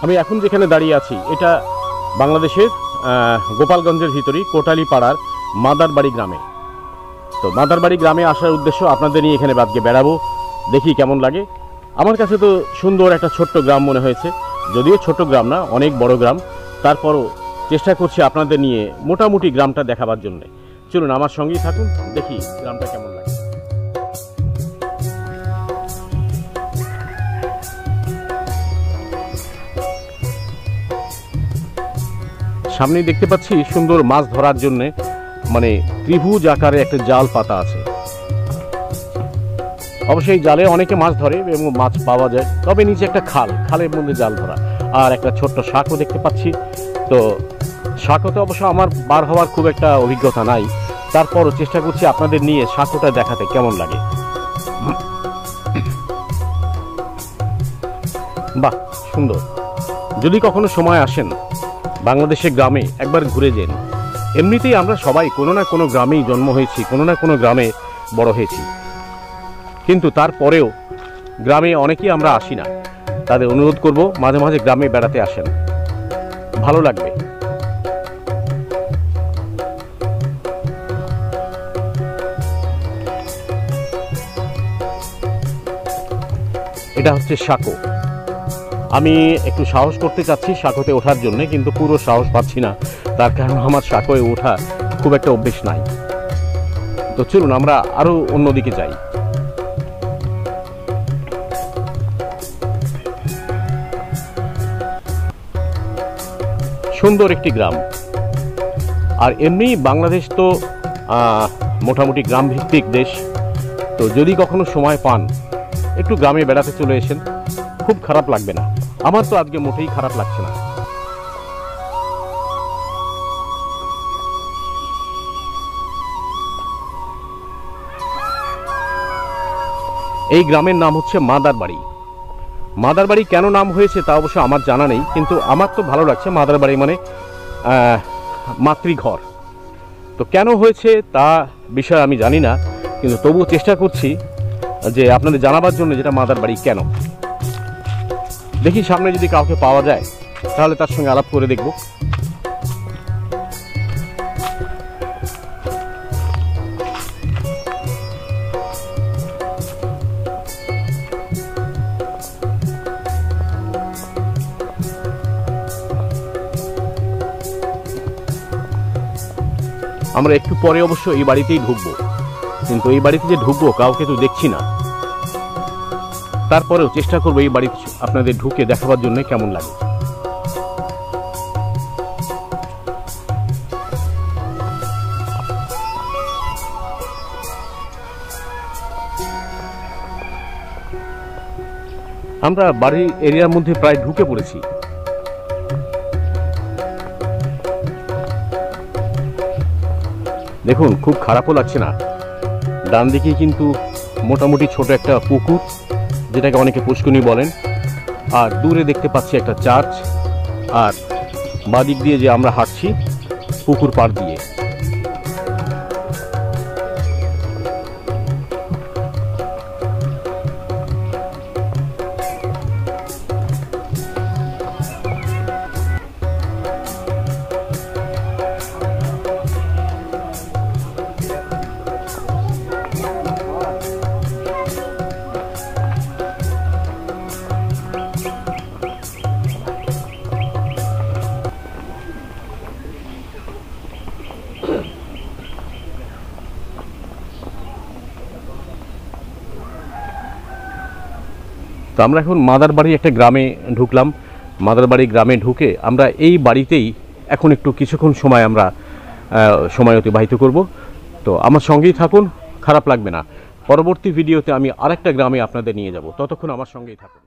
আমি এখন যেখানে দাঁড়িয়ে আছি এটা বাংলাদেশের গোপালগঞ্জের ভিতরেই কোটালীপাড়ার মাদারবাড়ি গ্রামে। তো মাদারবাড়ি গ্রামে আসার উদ্দেশ্য আপনাদের নিয়ে এখানে আজকে বেড়াবো, দেখি কেমন লাগে। আমার কাছে তো সুন্দর একটা ছোট্ট গ্রাম মনে হয়েছে, যদিও ছোট গ্রাম না, অনেক বড় গ্রাম। তারপরও চেষ্টা করছি আপনাদের নিয়ে মোটামুটি গ্রামটা দেখাবার জন্যে। চলুন আমার সঙ্গেই থাকুন, দেখি গ্রামটা কেমন লাগে। সামনেই দেখতে পাচ্ছি সুন্দর মাছ ধরার জন্যে মানে ত্রিভুজ আকারে একটা জাল পাতা আছে। অবশ্যই জালে অনেকে মাছ ধরে এবং মাছ পাওয়া যায়, তবে নিচে একটা খালের মধ্যে জাল ধরা। আর একটা ছোট্ট শাকও দেখতে পাচ্ছি। তো শাকতে অবশ্য আমার বার হওয়ার খুব একটা অভিজ্ঞতা নাই, তারপরও চেষ্টা করছি আপনাদের নিয়ে শাকটা দেখাতে কেমন লাগে। বাহ, সুন্দর। যদি কখনো সময় আসেন বাংলাদেশের গ্রামে একবার ঘুরে যান। এমনিতেই আমরা সবাই কোনো না কোনো গ্রামেই জন্ম হয়েছি, কোনো না কোনো গ্রামে বড় হয়েছি, কিন্তু তারপরেও গ্রামে অনেকেই আমরা আসি না। তাদের অনুরোধ করব মাঝে মাঝে গ্রামে বেড়াতে আসেন, ভালো লাগবে। এটা হচ্ছে সাঁকো। আমি একটু সাহস করতে চাচ্ছি সাঁকোতে ওঠার জন্য, কিন্তু পুরো সাহস পাচ্ছি না, তার কারণ আমার সাঁকোয় ওঠা খুব একটা অভ্যেস নাই। তো চলুন আমরা আরো অন্যদিকে যাই। সুন্দর একটি গ্রাম। আর এমনি বাংলাদেশ তো মোটামুটি গ্রাম ভিত্তিক দেশ। তো যদি কখনো সময় পান একটু গ্রামে বেড়াতে চলে এসেন, খুব খারাপ লাগবে না। আমার তো আজকে মোটেই খারাপ লাগছে না। এই গ্রামের নাম হচ্ছে মাদারবাড়ি। মাদারবাড়ি কেন নাম হয়েছে তা অবশ্য আমার জানা নেই, কিন্তু আমার তো ভালো লাগছে। মাদারবাড়ি মানে মাতৃঘর। তো কেন হয়েছে তা বিষয়ে আমি জানি না, কিন্তু তবুও চেষ্টা করছি যে আপনাদের জানাবার জন্য যেটা মাদারবাড়ি কেন। দেখি সামনে যদি কাউকে পাওয়া যায় তাহলে তার সঙ্গে আলাপ করে দেখব। আমরা একটু পরে অবশ্য এই বাড়িতেই ঢুকবো, কিন্তু এই বাড়িতে যে ঢুকবো কাউকে তো দেখছি না। তারপরেও চেষ্টা করবো এই বাড়িতে আপনাদের ঢুকে দেখাবার জন্য কেমন লাগে। আমরা বাড়ির এরিয়ার মধ্যে প্রায় ঢুকে পড়েছি। দেখুন, খুব খারাপও লাগছে না। ডান দিকে কিন্তু মোটামুটি ছোট একটা পুকুর, যেটাকে অনেকে পুষ্কুনি বলেন, আর দূরে দেখতে পাচ্ছি একটা চার্চ, আর বাদিক দিয়ে যে আমরা হাঁটছি পুকুর পাড় দিয়ে। তো আমরা এখন মাদারবাড়ি একটা গ্রামে ঢুকলাম। মাদারবাড়ি গ্রামে ঢুকে আমরা এই বাড়িতেই এখন একটু কিছুক্ষণ সময় আমরা সময় অতিবাহিত করব। তো আমার সঙ্গেই থাকুন, খারাপ লাগবে না। পরবর্তী ভিডিওতে আমি আরেকটা গ্রামে আপনাদের নিয়ে যাব, ততক্ষণ আমার সঙ্গেই থাকুন।